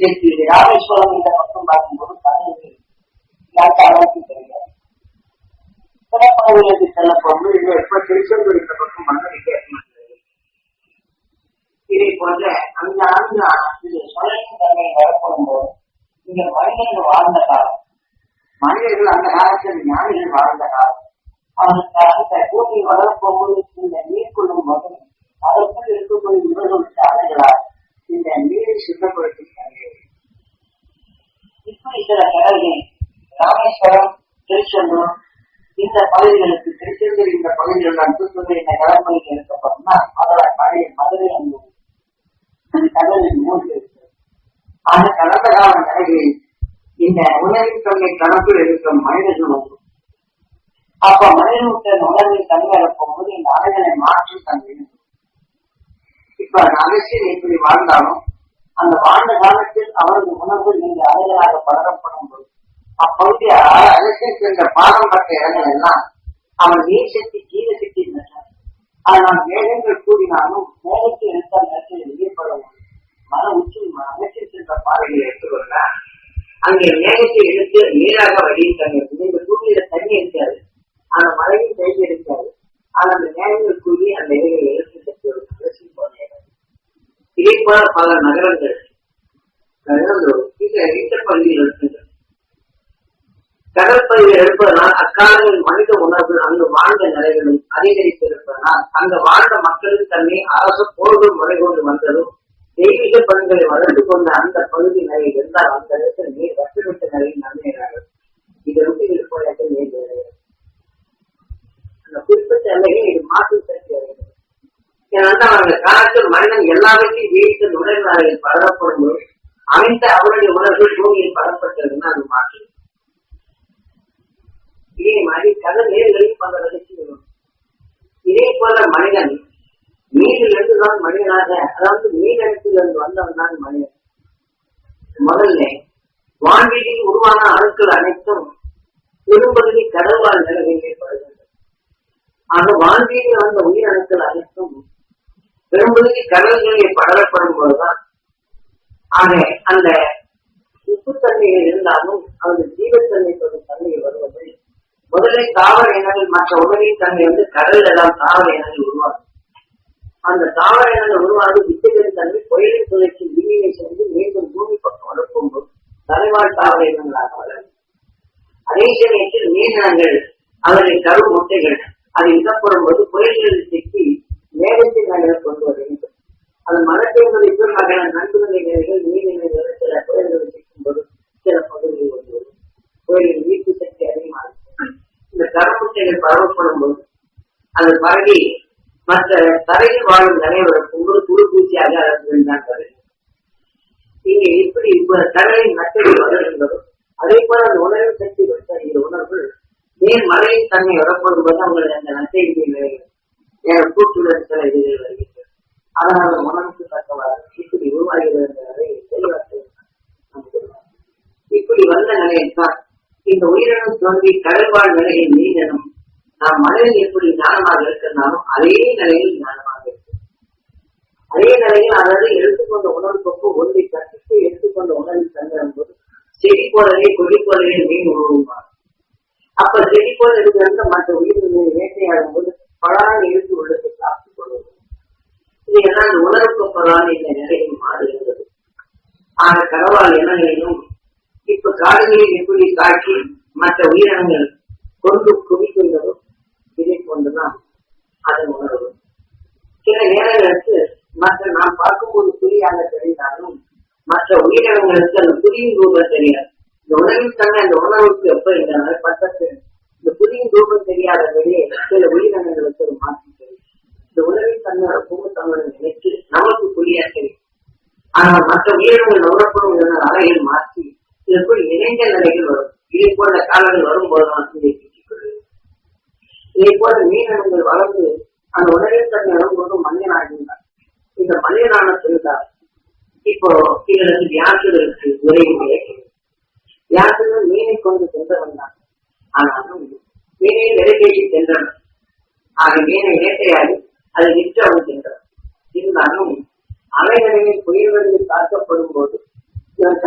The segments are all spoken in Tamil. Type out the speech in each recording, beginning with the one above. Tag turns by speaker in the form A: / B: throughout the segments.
A: இன்றைக்கு ராமேஸ்வரம் இந்த பக்கம் பார்க்கும்போது கடல் அளவுக்கு கிடையாது. கடற்பகுதிகளுக்கு செல்ல போகும்போது இந்த எப்ப திருச்செந்தூர் இந்த பக்கம் மண்ணை கேட்கிறது. இதை போன்ற அந்த ஆண்டு சுழற்சி தன்மையை வரப்படும் போது இங்க மனிதர்கள் வாழ்ந்த காலம், மனிதர்கள் அந்த காலத்தில் ஞானிகள் வாழ்ந்த காலம், அவனுக்கு கூட்டி வளரப்போகும்போது இந்த நீர் கொள்ளும் போது அதற்குள் இருக்கக்கூடிய இவர்களுக்கு அலைகளால் இந்த நீரை சுத்தப்படுத்தி இப்படி சில கடல்கள் ராமேஸ்வரம், திருச்செந்தூர் இந்த பகுதிகளுக்கு, திருச்செந்தூர் இந்த பகுதிகள் தூத்துக்குடி இந்த கடற்பகுதியில் இருக்கப்பட்டோம்னா அதோட பழைய மதுரை அந்த கடலில் மூழ்கி இருக்கு. ஆக கடந்த கால நிலைகளில் இந்த உணவின் தன்மை கணக்கில் இருக்கும் மனிதர்கள் உண்டு. அப்ப மனிதனுக்கு உணவின் தன்மை போகும்போது இந்த அலைகளை மாற்றி தன்மை. இப்ப அரசியல் எப்படி வாழ்ந்தாலும் அந்த வாழ்ந்த காலத்தில் அவரது உணர்வு நீங்க அலைகளாக பலரப்படும் போது அப்பகுதிய அரசியல் சென்ற பாடம் பட்ட இடங்கள் எல்லாம் அவன் நீர் சக்தி ஜீவ சக்தி என்றார். ஆனால் மேகங்கள் கூடினாலும் மேகத்தை எடுத்த நேரத்தில் வெளியப்பட மன உச்சி அமைச்சர் சென்ற பாதையை எடுத்துக்கொண்டார். அங்கே மேகத்தை எடுத்து நீராக வழியில் தண்ணி இந்த பூமியில தண்ணி இருக்காது, அந்த மழையும் கையில் இருக்காது. ஆனால் அந்த மேகங்கள் கூடி அந்த இலைகளை எடுத்து அரசியல் போன இதே போல பல நகரங்கள் இந்த பகுதியில் இருக்கின்றன. கடற்பகுதியில் இருப்பதனால் அக்காலங்களில் மனித உணர்வு அங்கு வாழ்ந்த நிலைகளும் அதிகரித்திருப்பதனால் அங்கு வாழ்ந்த மக்களின் தன்மை அரசு போர்கள் முறை கொண்டு வந்ததும் தெய்வீக பண்களை வளர்ந்து கொண்ட அந்த பகுதி நிலை இருந்தால் அந்த இடத்தில் நீர் வசமிட்ட நிலையில் நன்மையாகும். இதற்கு இருப்பதற்கு நீர் அந்த குறிப்பிட்ட நிலையில் இது மாற்று சக்தி அடைகிறது. ஏனென்றால் அந்த காலத்தில் மனிதன் எல்லாவற்றையும் வீழ்த்து நுழைவாரில் பரவப்படும் போது அமைந்த அவருடைய உணர்வுகள் பூமியில் பரப்பட்டதுன்னா அது மாற்று. இதே மாதிரி கடல் நீர்களில் பல வளர்ச்சி வரும். இதே போல மனிதன் நீரிலிருந்து தான் மனிதனாக, அதாவது நீரிடத்திலிருந்து வந்தவன் தான் மனிதன். முதல்ல வான்வீதியில் உருவான அணுக்கள் அனைத்தும் பெரும்பகுதி கடல்வாழ் நிலையில் ஏற்படுகின்றன. ஆக வான்வீதியில் வந்த உயிரணுக்கள் அனைத்தும் பெரும்பகுதி கடல்களில் படரப்படும் போதுதான் ஆக அந்த உப்புத்தன்மைகள் இருந்தாலும் அந்த ஜீவத்தன்மை கொண்ட தன்மை வருவது முதலில் தாவர இனங்கள் மற்ற உணவின் தன்மை கடல் எல்லாம் தாவர இனங்கள் உருவாகும். அந்த தாவர இனங்கள் உருவாகும் வித்துகளின் தன்மை புயலின் சுழற்சி விண்ணிலை சென்று மீண்டும் பூமி பக்கம் வளர்க்கும்போது தலைவாழ் தாவர இனங்களாக வளரும். அதே சமயத்தில் நீரினங்கள் அவரின் கரு முட்டைகள் அதை இடப்படும் போது புயல்களில் சிக்கி மேகத்தின் நகரை கொண்டு வர வேண்டும். அது மரத்தின் இப்பொரு வகையான நன்குநிலை நிலைகள் நீர்நிலைகள் சில புயல்களை சிக்கும் போது சில பகுதிகள் கொண்டு வரும். புயலின் ஈர்ப்பு சக்தி அதிகமாக இருக்கும். இந்த கருமுட்டைகள் பரவப்படும் போது அது பரவி மற்ற தரையில் வாழும் நிலைவருக்கும் போது குழு பூச்சியாக தான் தரும். இங்கே இப்படி கடலின் நட்டடி வருகின்றதோ அதே போல அந்த உணர்வு சக்தி இந்த உணர்வு நீர் மழையின் தன்மை வரப்படும் போது அவங்களுடைய அந்த நட்டை நிலைகள் கூட்டுடன் சில இதுகள் வருகின்றன. அதனால் உணவுக்கு தக்கவாறு இப்படி உருவாகிறது. இப்படி வந்த நிலையில் தான் இந்த உயிரினம் தோன்றி கடல்வாழ் நிலையில் நீந்தனும் நாம் மனதில் எப்படி ஞானமாக இருக்கிறாலும் அதே நிலையில் ஞானமாக இருக்கும். அதே நிலையில் அதாவது எடுத்துக்கொண்ட உணர்வுக்கு ஒன்றை கட்டிட்டு எடுத்துக்கொண்ட உணர்வில் தங்கும் போது செடி போலவே கொடி போலவே மீன் உருவாகும். அப்ப செடி போல இருக்கிற மற்ற உயிரினை வேட்டையாடும் போது பலான இழுத்து உள்ளதை சாப்பிட்டுக் கொள்வது இதெல்லாம் அந்த உணர்வுக்கு பலான இந்த நிலையில் மாறுகின்றது. ஆக கடவாள் இனங்களிலும் இப்ப காடுகளில் எப்படி காட்சி மற்ற உயிரினங்கள் கொண்டு குவிக்கின்றதோ இதை கொண்டுதான் அதன் உணர்வு. சில நேரங்களுக்கு மற்ற நாம் பார்க்கும்போது புலியாக தெரிந்தாலும் மற்ற உயிரினங்களுக்கு அந்த புலியின் ரூபம் தெரியாது. இந்த உணவின் தன்மை அந்த உணவுக்கு எப்ப இந்த பட்டத்து இந்த புலியின் ரூபம் தெரியாத வெளியே சில உயிரினங்களுக்கு ஒரு மாற்றம் தெரியும். இந்த உணவின் தன்மையோட பூமத்தன்மையை நினைத்து நமக்கு புலியா தெரியும். ஆனால் மற்ற உயிரினங்கள் உணரப்படும் அலையில் மாற்றி இதற்குள் இணைந்த நிலைகள் வரும். இதே போன்ற காலங்கள் வரும்போதுதான் இதை பிடிக்கொள்வது. இதே போல மீனங்கள் வளர்ந்து அந்த உணவின் தன்மை வரும்போது மனிதனாகின்றார். இந்த மனிதனான இருந்தால் இப்போ இதற்கு வியாசுகளுக்கு உதவி கிடைக்கிறது. வியாசுகள் மீனை கொண்டு சென்றவன் தான். ஆனாலும் மீனை விலைபேசி சென்றவன். ஆக மீனை வேட்டையாடி அதை விற்றவன் சென்றவன். இருந்தாலும் அலைகளில் புயல்களில் தாக்கப்படும் போது இவன்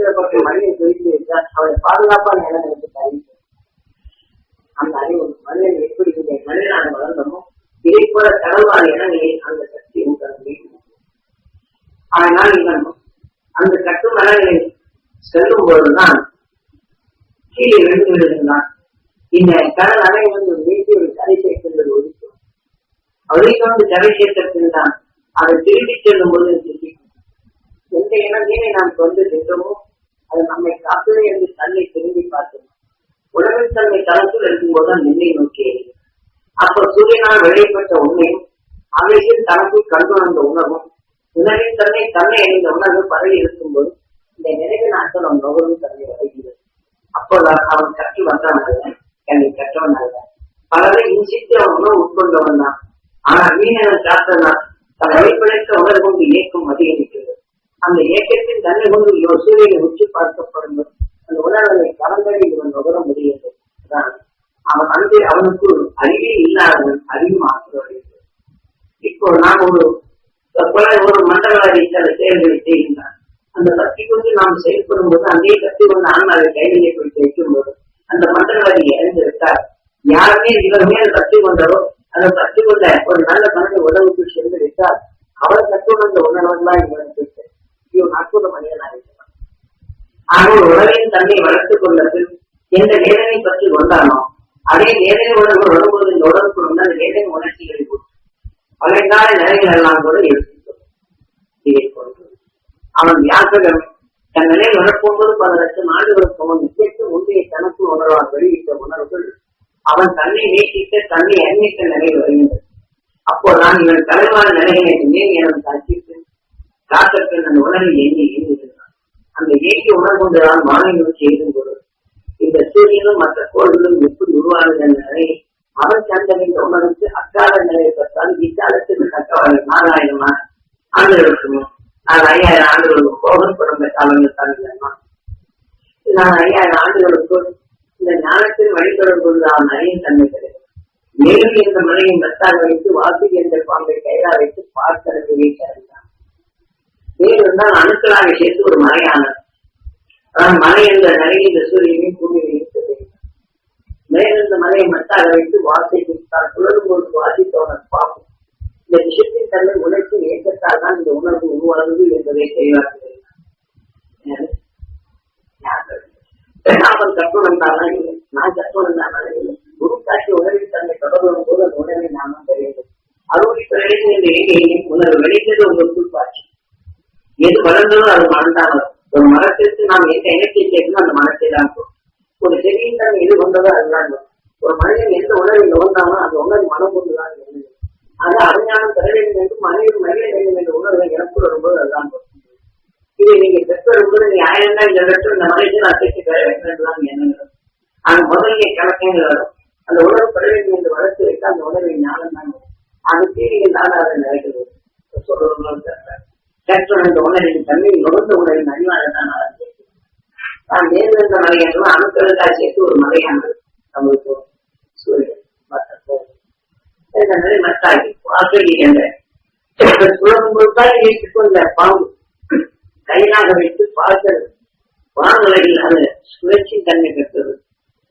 A: இருக்கிற பக்கம் மனிதனை குறித்து வைத்தால் அவனை பாதுகாப்பான இடங்களுக்கு அறிவிக்கும். அந்த அறிவு மனிதன் எப்படி மனிதனாக வளர்ந்தமோ இதை போல கடவுளான இடங்களில் அந்த சக்தி உண்டாக. அதனால் இவன் அந்த கட்டு மரங்களை செல்லும் போதுதான் கீழே விழுந்து விடுகின்றான். இந்த கடல் அலை வீட்டு ஒரு கரை சேர்க்கின்றது ஒதுக்கும். ஒதுக்கி கரை சேர்த்திருக்கின்றான். அதை திரும்பி செல்லும் போது சிந்திக்கும். எந்த இனத்தையுமே நாம் கொண்டு சென்றோமோ அது நம்மை காப்பது என்று தன்னை திரும்பி பார்க்கணும். உணவின் தன்மை தளத்தில் இருக்கும்போதுதான் நிலை நோக்கி அப்போ சூரியனால் விளையப்பட்ட உண்மையும் அவையில் தனக்குள் கண்டுணர்ந்த உணர்வும் உணவின் தன்மை தன்னை அறிந்த உணர்வு பரவி இருக்கும்போது இந்த நிறைய நாட்கள் அவன் நுகர்வு தன்மை வருகிறது. அப்போதான் அவன் கற்று வந்தான் அல்ல, என்னை கற்றவன் அல்ல. பலரை இன்சித்து அவன் உணவு உட்கொண்டவன் தான். ஆனால் மீனவன் காத்தனால் தன் வழிபடைத்த உணர்வு கொண்டு இயக்கம் அதிகரிக்கிறது. அந்த இயக்கத்தின் தன்மை கொண்டு சூரியனை உச்சி பார்க்கப்படும் அந்த உணர்வை கலந்தடி இவன் நுகர முடியாது. அவன் அன்று அவனுக்கு அறிவே இல்லாதவன் அறிவு மாற்றுவடைகிறது. இப்போ நாம் ஒரு மண்டலவாதி சில செயல்களை செய்கின்றான். அந்த சக்தி கொண்டு நாம் செயல்படும் போது அதே சக்தி கொண்டு ஆன்மாவை கைவினை போய் வைக்கும் போது அந்த மண்டலவாதி இறந்து விட்டார். யாருமே இவர் மேல சக்தி கொண்டரோ அந்த சக்தி கொண்ட ஒரு நல்ல மனித உணவுக்கு சென்று விட்டால் அவர் கற்றுணர்ந்த உணர்வெல்லாம் இவனுக்கு இவன் அற்புத மனிதனாக இருக்கிறான். ஆனால் உணவின் தன்னை வளர்த்துக் கொள்ளது எந்த வேதனை பற்றி கொண்டானோ அதே வேதனை உணர்வு வரும்போது இந்த உடலுக்குள் வந்து அந்த வேதனை உணர்ச்சிகளை பழையகால நிலைகள் எல்லாம் கூட எடுத்துக்கொள்ளும். இதை கொண்டு அவன் வியாசகன் தன் நிலையை உணர்ப்போது பல லட்சம் ஆண்டுகளுக்கு அவன் நிச்சயத்து முந்தைய தனக்கு உணர்வால் வெளியிட்ட உணர்வுகள் அவன் தன்னை நீட்டித்த தன்னை அறிவித்த நிலை வருகின்றது. அப்போதான் இவன் தலைவான நிலைகளை மேல் என காட்சித்து காத்தற்கு அந்த உணர்வை எண்ணி எண்ணிருந்தான். அந்த ஏற்றி உணர்வு கொண்டுதான் மாநிலம் செய்தும் பொருள் இந்த சூரியனும் மற்ற கோள்களும் எப்படி உருவானது என்ற நிலையை அவன் கண்டறிந்த உணர்வுக்கு அக்கால நிலையை பெற்றால் இக்காலத்துக்கு தக்கவாறு 4000 ஆண்டுகளுக்கு 5000 ஆண்டுகளுக்கு போகன் பிறந்த காலங்கள் தான் இல்லைன்னா 5000 ஆண்டுகளுக்குள் இந்த ஞானத்தின் வழிபடும் கொண்டு அவன் அறியும் தன்மை கிடைக்கும். மேலும் என்ற மலையை மெத்தாக வைத்து வாசி என்ற பாம்பை கைதா வைத்து பார்க்கறதுக்கு வீட்டார். மேலும் தான் அணுக்களாக சேர்த்து ஒரு மலையானது. ஆனால் மலை என்ற நிலையில் இந்த சூரியனையும் பூமியையும் மேலிருந்த மலையை மெத்தாக வைத்து வாசி கொடுத்தால் சுழலும் போது வாசித்தவனை பார்க்கும். இந்த விஷயத்தின் தன்மை உணர்ச்சி ஏற்றத்தால் தான் இந்த உணர்வு உருவானது என்பதை தெளிவாக்குகிறார். அவன் கற்பனம் தானா இல்லை, நான் கற்பனம் தானா இல்லை. குரு காட்சி உணர்வின் தன்மை தொடரும் போது அந்த உணர்வை நாமும் தெரியும். அறுவடை தொழிலின் இந்த எண்ணிக்கையும் உணர்வு வெளித்தது உங்களுக்குள் காட்சி. எது வளர்ந்ததோ அது மனம்தான். ஒரு மனத்திற்கு நாம் எந்த இணைக்கை சேர்க்கணும் அந்த மனத்தை தான் போகும். ஒரு செடியின் தன்மை எது கொண்டதோ அதுதான். ஒரு மனிதன் எந்த உணர்வை நோந்தானோ அந்த உணர்வு மனம் கொண்டுதான் இருந்தது. அது அறிஞானம் பெற வேண்டும் என்று மனிதன் மனித வேண்டும் என்ற உணர்வை எனக்கு வரும்போது அதுதான் போகும். இதை நீங்க பெற்றோர் நீ 1000 தான் இந்த இடத்துல இந்த மனிதன் நான் சேர்த்து பெற வேண்டும் என்றுதான் எண்ணுகிறோம். அது முதலிய கணக்கில் வரும். அந்த உணர்வு பெற வேண்டும் என்று வளர்த்து வைத்தால் அந்த உணர்வை ஞானம் தான் அது தீரிகள் தான் அதை நினைக்கிறது. சொல்றவங்களும் கற்ற இந்த உணர்வின் தன்மையை நுகர்ந்த உணர்வின் அறிவாக தான் ஆரம்பிக்கிறது. தான் நேர்ந்த மலை என்றும் அணுக்களுக்காக சேர்த்து ஒரு மலையானது நம்மளுக்கு சூரியன் இந்த நிலை மத்தாகி வாசகி என்ற சுழற்சிக்கொண்ட பாம்பு கையிலாக வைத்து பார்க்கிறது. வானுலகில் அது சுழற்சி தன்மை பெற்றது.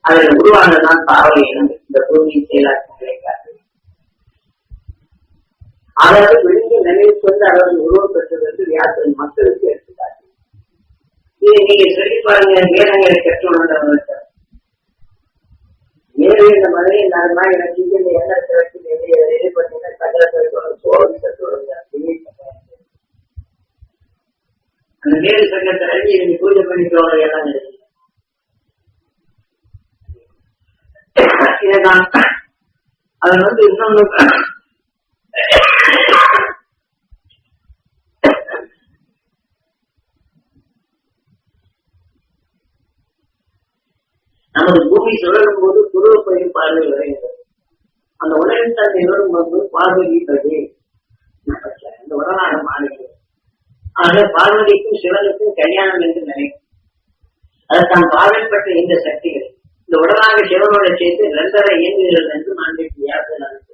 A: அதில் உருவானதுதான் பாவலை இனங்கள் இந்த பூமியின் செயலாக்கங்களை காட்டுது. அதாவது விழுங்கிய நிலையில் கொண்டு அவர்கள் உருவம் பெற்றது என்று வியாசன் மக்களுக்கு எடுத்துக்காட்டு. இதை நீங்க சொல்லி பாருங்க. வேதங்களை கற்றுணர்ந்தவர்கள் வேறு இந்த மலையை நான் எனக்கு இந்த எண்ணத்தை வச்சு வெளியே பண்ணீங்க கஜலத்தை சோழி கற்றுவாங்க. அந்த வேறு சங்கத்தை அழிஞ்சு நீங்க பூஜை பண்ணிக்கோங்க எல்லாம் நினைக்கிறேன். இதைதான் அதில் இன்னொன்னு நமது பூமி சுழலும் போது துருவ பயிர் பார்வை வருகிறது. அந்த உலகின் தன்னை வரும்போது பார்வைப்பது இந்த உடலாக மாறுகிறது. ஆக பார்வதிக்கும் சிவனுக்கும் கல்யாணம் என்று நினைக்கும். அதற்கான பார்வைப்பட்ட இந்த சக்திகள் இந்த உடலாக சிவனோட சேர்த்து 2.5 இயங்குகிறது என்று மாண்டிக்கு வியாசன் அனுப்பி.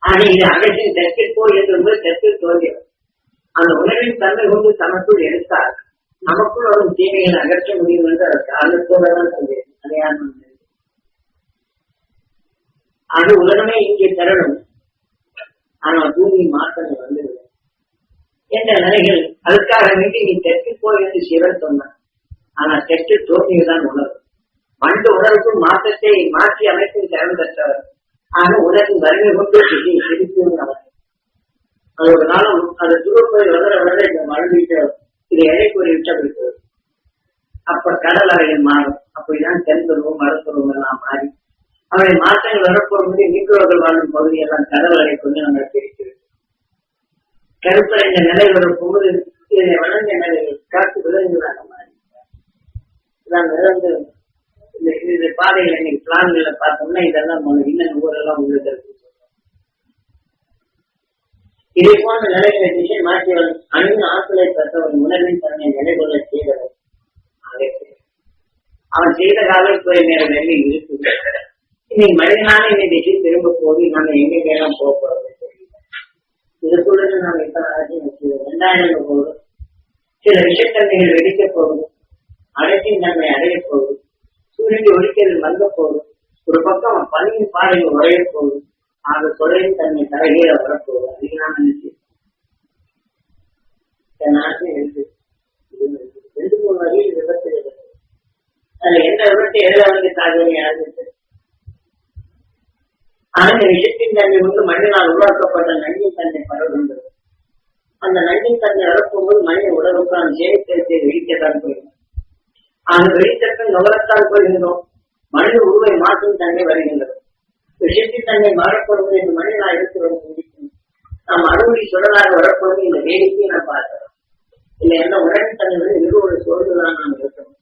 A: ஆனா இது அகற்றின் தெற்கிற்கோ என்று தெற்கில் தோன்றியது. அந்த உணவின் தன்மை கொண்டு தனக்குள் எடுத்தால் நமக்குள் வரும் தீமைகளை அகற்ற முடியும் என்று அதற்கு ஆர்வத்தோடு சொல்வேன். அதையான அது உலகமே இங்கே தரணும், ஆனால் பூமி மாற்றங்கள் வந்துவிடும் என்ற நிலைகள். அதுக்காக வேண்டி நீ தெற்கு போய் என்று சிவன் சொன்னான். ஆனால் தெற்கு தோல்வியுதான் உணர்வு. மண்டு உணர்வுக்கும் மாற்றத்தை மாற்றி அமைக்கும் திறன் பெற்றவர். ஆக உலகின் வறுமை கொண்டு சிரிக்கும் அவர். அது ஒரு நாளும் அது துருப்போய் வளர வளர இந்த மழை இதை எடை கூறி விட்டப்படுகிறது. அப்ப கடல் அறைகள் மாறும். அப்படிதான் தென்பருவம் மறுப்பருவம் எல்லாம் மாறி அவருடைய மாற்றங்கள் வரப்போகும்போது நீக்குவர்கள் வாழும் பகுதியெல்லாம் கடல் அறை கொண்டு நம்ம பிரிக்கிறது. கருப்படைந்த நிலை வரப்போது இதனை வளர்ந்த நிலைகள் காத்து விலங்குகளாக மாறி இந்த பாதைகள் இன்னைக்கு பிளான்களை பார்த்தோம்னா இதெல்லாம் இன்னும் ஊரெல்லாம் உள்ளது. இதே போன்ற நிலைகளை திசை மாற்றியவன் அணிந்த ஆற்றலை பெற்றவன் உணர்வின் தன்னை நிலை கொள்ள செய்தவன். அவன் செய்த காவல்துறை நேரம் நெல்லி இருக்கு. இன்னைக்கு மனிதனால இந்த திசை திரும்ப போய் நம்ம எங்கெல்லாம் போக போறது தெரியல. இதுக்குள்ள நம்ம இப்ப 2000 போகுது. சில விஷத்தன்மைகள் வெடிக்க போகுது, அடைச்சின் தன்மை அடைய போகுது, சூரியன் ஒழிக்கிறது மங்க போகுது, ஒரு பக்கம் பனியின் பாறைகள் உடைய போகுது, ஆக தொழிலின் தன்மை தலைகீழ வரப்போகுது. அதுக்கு நான் நினைச்சேன் நாட்டில் இருக்கு 2-3 வகையில் விபத்து இருக்கு. அதுல எந்த விபத்தை எதிர வந்து தாக்குதல் யாருக்கு? ஆனா இந்த விஷயத்தின் தன்மை வந்து மனிதனால் உருவாக்கப்பட்ட நஞ்சின் தன்மை பரவுகின்றது. அந்த நஞ்சின் தன்மை வரப்போகும்போது மனித உடலுக்கு அந்த சேமித்தை வெடிக்கத்தான் போயிடும். அந்த வெளித்தட்டம் நுகரத்தான் போகின்றோம். மனித உருவை மாற்றும் தன்மை வருகின்றது. விஷயத்தின் தன்மை மாறப்படுவது என்று மனிதனால் இருக்கிறது சிந்திக்கும். நாம் அறுவடை சுடலாக வரப்போது இந்த வேடிக்கையை நாம் பார்க்கிறோம். இல்லை எந்த உடல் தன்மை இருவரு சோர்ந்துதான் நாம் இருக்கணும்.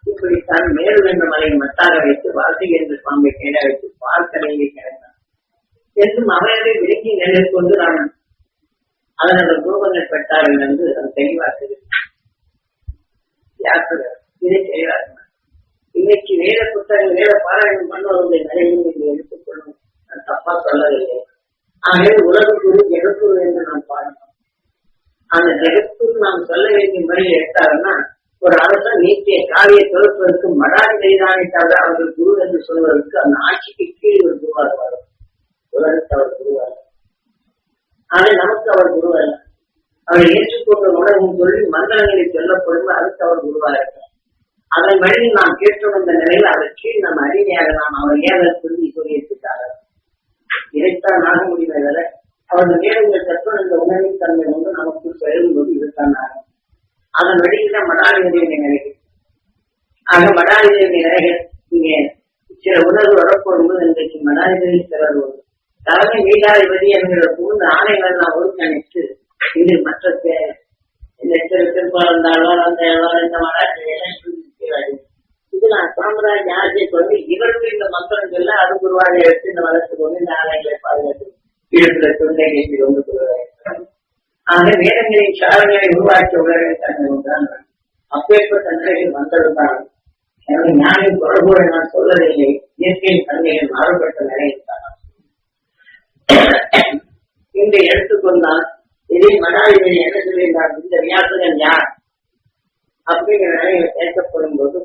A: இப்படித்தான் மேலும் என்ற மலையை மட்டாக வைத்து வாசி என்று பாம்பை கேட வைத்து பார்க்கலையை கிடந்தான் என்றும் அவரை விலங்கி நிலையில் கொண்டு நான் அதனோட குருவங்கள் பெற்றார்கள் என்று அது தெளிவாக்குது. இதை தெளிவாக இன்னைக்கு வேத புத்தகங்கள் வேத பாராயணம் பண்ணுவதை நிலையும் இதை எடுத்துக்கொள்ளும். நான் தப்பா சொல்லவில்லை. ஆகவே உலகக்குரு ஜெகக்குரு என்று நாம் பாடணும். அந்த ஜெகக்குரு நாம் சொல்ல வேண்டிய முறையில் எடுத்தாருன்னா ஒரு அரசன் நீக்கிய காவிய தொகுப்பதற்கு மடாதி கைதானே தவிர அவர்கள் குரு என்று சொல்வதற்கு அந்த ஆட்சிக்கு கீழ் ஒரு குருவாக வரும். உலகத்து அவர் குருவார். ஆனால் நமக்கு அவர் குருவல்ல. அவரை ஏற்றுக்கொண்ட உணர்வும் சொல்லி மந்திரங்களை சொல்லப்படும் அதுக்கு அவர் குருவாக இருக்கிறார். அதன் வழி நாம் கேட்டு வந்த நிலையில் அதன் கீழ் நம்ம அடிமையாக நாம் அவர் ஏத சொல்லி சொல்லியிருக்கிறார்கள். இதைத்தான் ஆக முடிவதில்லை. அவர்கள் வேறுங்கள் தத்துவம் இந்த உணவின் தன்மை வந்து நமக்கு எழுதும்போது இதுதான் ஆகும். அதன் வழியில மடாதிபதியுடைய நிலைகள். ஆக மடாதிபதியுடைய நிலைகள் இங்கே சில உணர்வு வரப்போகும்போது இன்றைக்கு மடாதிபதி சிலர் தலைமை வீட்டாதிபதி என்கிற மூன்று ஆணைகள் நாம் ஒருங்கிணைத்து இது மற்ற இந்த திருப்பாளந்தாழ்வார் அந்த இந்த மடாதிபதியெல்லாம் இது நான் சாம்ராஜ் ஆட்சியை கொண்டு இவருக்கு இந்த மக்களுக்கு அது குருவாக எடுத்து இந்த வளர்த்து கொண்டு இந்த ஆணைகளை பாதுகாத்து இழுப்புல தொண்டை கேட்டு கொண்டு போகிறார். ஆக வேதங்களின் சாரங்களை உருவாக்கிய உலகின் தன்மை ஒன்றான். அப்பேற்பட்ட நிலையில் வந்ததுதான் எனவே ஞானின் தொடர்போடு நான் சொல்லவில்லை. இயற்கையின் தன்மைகள் மாறுபட்ட நிலையில் தான் இன்று எடுத்துக்கொண்டால் இதை மடாதிபதி என்ன சொல்லியிருந்தார்? இந்த வியாசகன் யார் அப்படிங்கிற நிலையில கேட்கப்படும் போது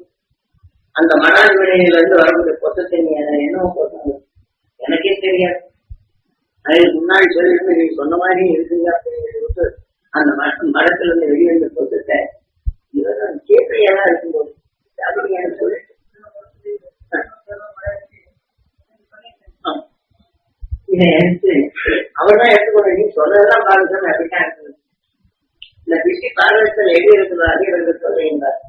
A: அந்த மடாதிபதியிலிருந்து வரக்கூடிய பொத்தத்தை என்ன போட்டாங்க எனக்கே தெரியாது. அதுக்கு முன்னாடி சொல்லிட்டு நீங்க சொன்ன மாதிரி இருக்குங்க அப்படிங்கிறது அந்த மடத்துல இருந்து வெளிவந்த பொத்தத்தை இவர்கள் கேட்கையெல்லாம் இருக்கும்போது அப்படி எனக்கு சொல்லிட்டு இதை எடுத்து அவர்தான் எடுத்துக்கொண்டு நீ சொன்னதெல்லாம் பாருங்க அப்படின்னா இருக்குது. இந்த பிசி பாரதத்தில் எது இருக்கிறதோ அதே இவர்கள் சொல்லுகின்றார்.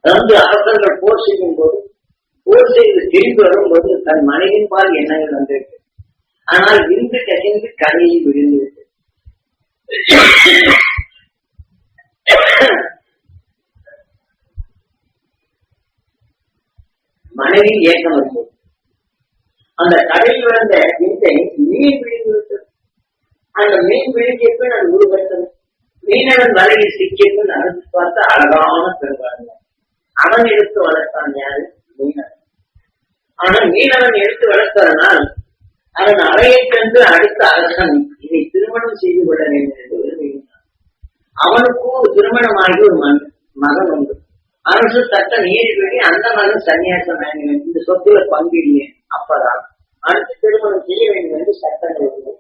A: அதாவது அரசர்கள் போர் செய்யும் போது போர் செய்து திரும்பி வரும்போது தன் மனைவின் பால் எண்ணங்கள் வந்திருக்கு. ஆனால் இன்று கசிந்து கதையை விழுந்திருக்கு. மனைவி ஏக்கம் வரும்போது அந்த கடையில் வந்த விந்தை மீன் விழுந்து விட்டது. அந்த மீன் விழுங்கியப்ப நான் உருவத்தது மீனவன் வலையில் சிக்கியப்ப நடந்து பார்த்து அழகான பெருவாங்க. அவன் எடுத்து வளர்த்தான் யாரு? மீனவன். ஆனா மீனவன் எடுத்து வளர்த்ததனால் அதன் அறையென்று அடுத்த அரசன் இதை திருமணம் செய்து கொள்ள வேண்டும் என்று விரும்புகின்றான். அவனுக்கும் ஒரு திருமணமாகி ஒரு மகன் உண்டு. அரசு சட்டம் நீதிபடி அந்த மகன் சன்னியாசம் வாங்கினேன், இந்த சொத்துல பங்கிடியே அப்பதான் அடுத்து திருமணம் செய்ய வேண்டும் என்று சட்டங்கள் உண்டு.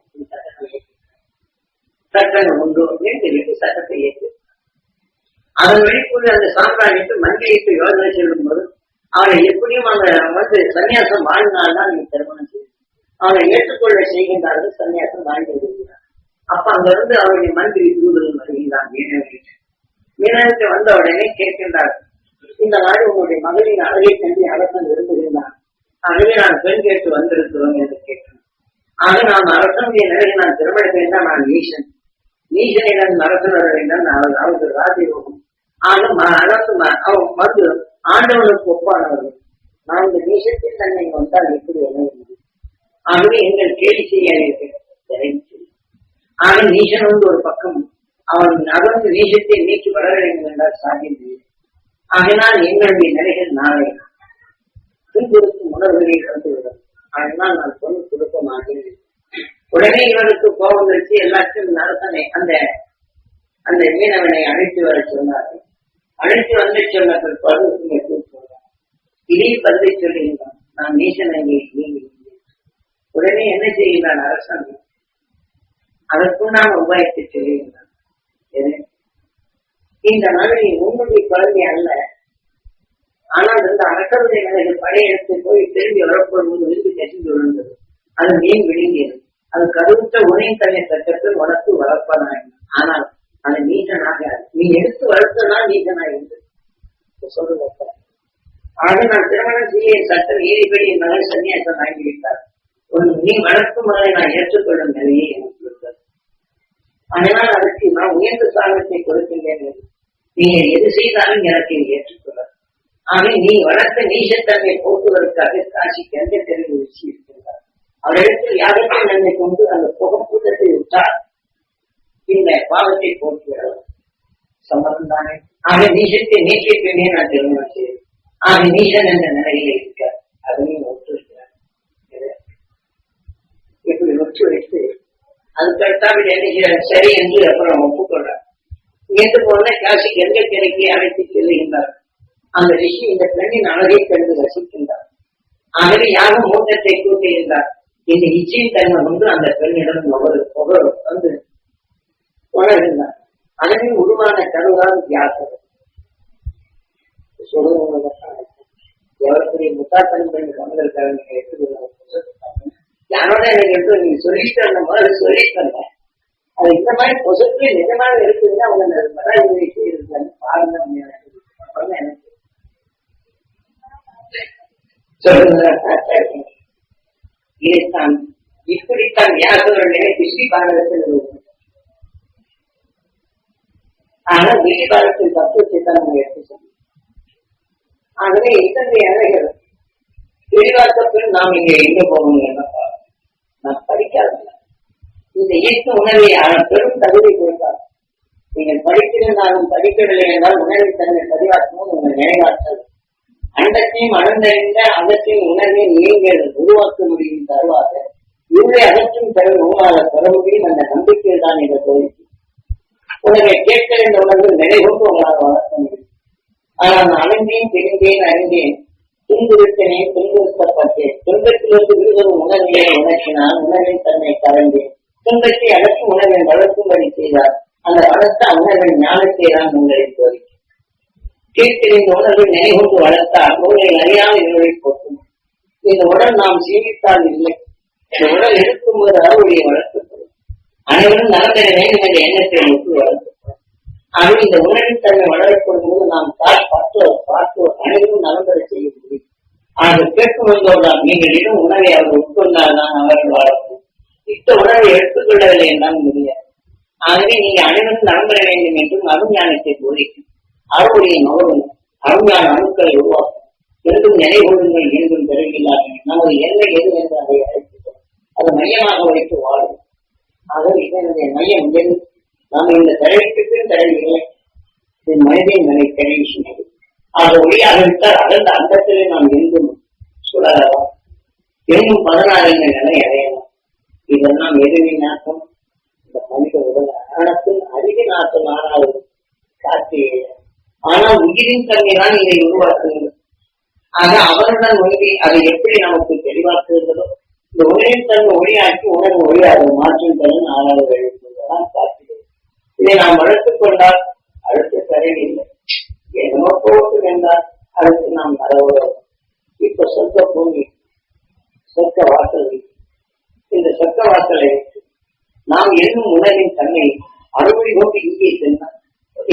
A: சட்டங்கள் உண்டு என்று சட்டத்தை ஏற்று அதன் வெளிக்குள்ள அந்த சாம்ராஜ்யத்தில் மந்திரிக்கு யோசனை செல்லும் போது அவனை எப்படியும் அவங்க சன்னியாசம் வாழ்ந்தால்தான் நீ திருமணம் செய்யும். அவனை ஏற்றுக்கொள்ள செய்கின்றார்கள், சன்னியாசம் வாழ்ந்து விடுகிறார். அப்ப அங்கிருந்து அவருடைய மந்திரி தூதர்கள் வருகிறான் மீனனுக்கு வந்த உடனே கேட்கின்றார்கள், இந்த மாதிரி உங்களுடைய மகளின் அழகை கண்டு அரசன் விரும்புகின்றான், அழகை நான் பெண் கேட்டு வந்திருக்கிறோம் என்று கேட்கிறேன். ஆக நான் அரசனுடைய நிலையை நான் திருமணம் செய்தால் நான் நீசனிடம் அரசன் வர வேண்டும், அவருக்கு ராஜயோகம். ஆக அரசு அவன் வந்து ஆண்டவனுக்கு ஒப்பானவர்கள். நான் இந்த நீசத்தில் தன்னை வந்தால் எப்படி என்ன முடியும்? ஆகவே எங்கள் கேள்வி செய்ய ஆக நீசன் வந்து ஒரு பக்கம் அவன் அகர்ந்து நீசத்தை நீக்கி வளர வேண்டும் என்றால் சாத்தியம். அதனால் எங்களுடைய நிலைகள் நாளை துன்புறுத்தும் உணர்வுகளை கலந்துவிடும். அதனால் நான் பொண்ணு கொடுக்க மாட்டேன். உடனே இவனுக்கு கோபம் வச்சு எல்லாத்தையும் அரசனை அந்த மீனவனை அழைத்து வர சொன்னார்கள். அழைத்து வந்து சொன்ன பிற்பாடு இதே பதிலை சொல்லுகின்றான், நான் நீசனை நீங்க. உடனே என்ன செய்கிறான் அரசன்? அதற்குண்டான உபாயத்தை சொல்லுகின்றான். இந்த மாதிரி உங்களுடைய குழந்தை அல்ல, ஆனால் இந்த அரசனுடைய நிலைகள் படையெடுத்து போய் திரும்பி வரப்போது விரும்பி தெரிந்து விழுந்தது. அது மீன் விழுங்கியது. அது கருவுற்ற உனையும் தன்னை சட்டத்தில் வளர்த்து வளர்ப்பானாக. ஆனால் அது நீசனாக நீ எடுத்து வளர்த்ததான் நீசனாக இருந்தது சொல்லுவப்ப. ஆக நான் திருமணம் செய்ய சட்ட நீதிபடி என் மகன் சன்னியாசம் வாங்கிவிட்டார். நீ வளர்க்கும் மகளை நான் ஏற்றுக்கொள்ளும் நிலையை எனக்கு கொடுத்தது. அதனால் அதற்கு நான் உயர்ந்த சாதனத்தை கொடுக்கின்றேன். நீங்க எது செய்தாலும் எனக்கு ஏற்றுக்கொள்ள. ஆக நீ வளர்த்த நீசத்தன்மை போக்குவதற்காக காட்சிக்கு எந்த தெரிவு வச்சு இருக்கின்றார். அவரிடத்தில் யாருக்கும் நன்மை கொண்டு அந்த புகக்கூட்டத்தை விட்டால் இந்த பாவத்தை போக்குகிறது சம்மதம் தானே. ஆக நீசத்தை நீக்கிட்டே நான் திருமணம் செய்வேன். ஆக நீசன் என்ற நிலையில இருக்க அதையும் ஒத்துழைக்கிறார். இப்படி ஒத்துழைத்து அதுக்கடுத்தாவில் என்ன செய்யறாரு? சரி என்று அப்புறம் ஒப்புக்கொள்றார். இங்கிருந்து போன காசி கங்கை கரைக்கு அழைத்து செல்லுகின்றார். அந்த ரிஷி இந்த பெண்ணின் அழகை கண்டு ரசிக்கின்றார். ஆகவே யாரும் மூட்டத்தை கூட்டுகின்றார். இந்த இச்சையின் தன்மை வந்து அந்த பெண்ணிடம் வந்து உணர்கின்றார். அதனின் உருவான கருதான் தியாகம். எவ்வளவு முத்தாத்தன் பண்ணி வந்திருக்காங்க யாரோட எனக்கு எடுத்து நீங்க சொல்லிட்டு அந்த மாதிரி சொல்லிட்டு அது இந்த மாதிரி பொசுக்கு நிஜமாக இருக்குதுன்னா அவங்க மராஜி இருக்காங்க பாருங்க. எனக்கு இதைத்தான் இப்படித்தான் வியாசருடைய கிருஷ்ணி பாரதத்தில் ஆனா வெளி பாரதத்தில் தத்துவத்தை தான் நம்ம எடுத்து சொன்னோம். ஆகவே இத்தனை அறைகள் தெளிவாக்கத்தில் நாம் இங்க எங்க போகணும் என்னப்பா நான் படிக்காத இந்த இயக்க உணர்வை பெரும் தகுதி கொடுத்தார். நீங்கள் படித்திருந்தாலும் படிக்கவில்லை என்றால் உணர்வை தன்னை பதிவாக்கணும் உங்கள் நினைவாற்றல் அண்டத்தையும் அழந்தறிந்த அகத்தின் உணர்வை நீங்கள் உருவாக்க முடியும் தருவாக இவரை அகற்றும் தரும் உங்களால் பெற முடியும் அந்த நம்பிக்கையில் தான் இந்த கோரிக்கை. உங்களை கேட்க இந்த உணர்வு நிலை கொண்டு உங்களால் வளர்க்க முடியும். ஆனால் நான் அழிந்தேன் தெரிந்தேன் அறிந்தேன் துன்புறுத்தனே துன்புறுத்தப்பட்டேன் துன்பத்திலிருந்து விடுதலும் உணர்வை உணர்த்தினால் உணர்வின் தன்னை கலந்தேன் துன்பத்தை அகற்றும் உணர்வை வளர்க்கும்படி செய்தார். அந்த வளர்த்த உணர்வின் ஞானத்தை தான் உங்களை கோரிக்கை. கேட்கிற உணர்வை நினைவுண்டு வளர்த்தால் உங்களை அறியாத நிலை போட்டும். இந்த உடல் நாம் சீவித்தால் இல்லை. இந்த உடல் இருக்கும்போது அவருடைய வளர்க்கப்படும். அனைவரும் நலந்தர வேண்டும் என்ற எண்ணத்தை ஒட்டு வளர்க்கப்படும். ஆனால் இந்த உணர்வின் தன்மை வளரப்படும் போது நாம் பார்ப்போர் அனைவரும் நலந்தர செய்ய முடியும். ஆனால் கேட்கும் வந்தோம்தான் நீங்கள் இடம் உணவை அவர் உட்கொண்டால் தான் அவர்கள் வளர்க்கும். இந்த உணவை எடுத்துக்கொள்ளவில்லை என்றால் முடியாது. ஆகவே நீங்கள் அனைவரும் நலம்பெற வேண்டும் என்றும் அருஞானத்தை போதிக்கும். அவருடைய மகனும் அருஞான அணுக்களை உருவாக்கும். என்றும் நிலை கொள்ளுங்கள் என்றும் பெறவில்லார்கள். நமது எல்லை எது என்று அதை அழைத்துக்கொள்ளும். அதை மையமாக வைத்து வாழும். ஆகவே இதனுடைய மையம் எது? நாம் இந்த தடவைக்கு தடவில்லை. இது மனிதன் நிலை தெரிவிக்கின்றது. ஆக ஒளியாக விட்டால் அகழ்ந்த அந்தத்திலே நாம் எங்கும் சுடரலாம். எங்கும் 16 நிலை அடையலாம். இதெல்லாம் எதிரி நாட்டம் இந்த மனித உடல் ஆழத்தில் அதிக நாட்டம் ஆறாவது காட்சி. ஆனா உயிரின் தன்மை தான் இதை உருவாக்குகிறது. ஆக அவருடன் ஒன்றி அதை எப்படி நமக்கு தெளிவாக்குகிறதோ இந்த உணவின் தன்மை ஒளியாக்கி உணவு ஒளியாக மாற்றும் தரும் ஆறாவது எழுப்புதான் காட்டுகிறது. இதை நாம் வளர்த்துக் கொண்டால் அடுத்த தரையில்லை. என்னமோ போட்டு என்றால் அடுத்து நாம் வரவோம். இப்ப சொர்க்க பூமி சொர்க்க வாசல், இந்த சொர்க்க வாசலை நாம் என்னும் உணவின் தன்மை அறுபடி கொண்டு இங்கே சென்றால்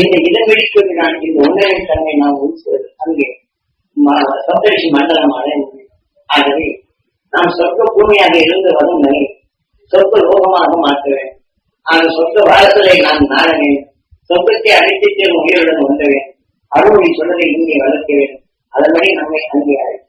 A: இந்த இடவெளிக்கு நான் இந்த உணவின் தன்மை நாம் உள்செல் அங்கே சப்தரிஷி மண்டலம் அடைய முடியும். ஆகவே நாம் சொர்க்க பூமியாக இருந்து வரும் நிலை சொர்க்க லோகமாக மாற்ற வேண்டும். ஆக சொர்க்க வாசலை நாம் நாட வேண்டும். சொர்க்கத்தை அழைத்து உயிருடன் வந்த வேண்டும். அறுவடை சொல்வதை இங்கே வளர்க்க வேண்டும். அதன்படி நம்மை அங்கே அழைக்க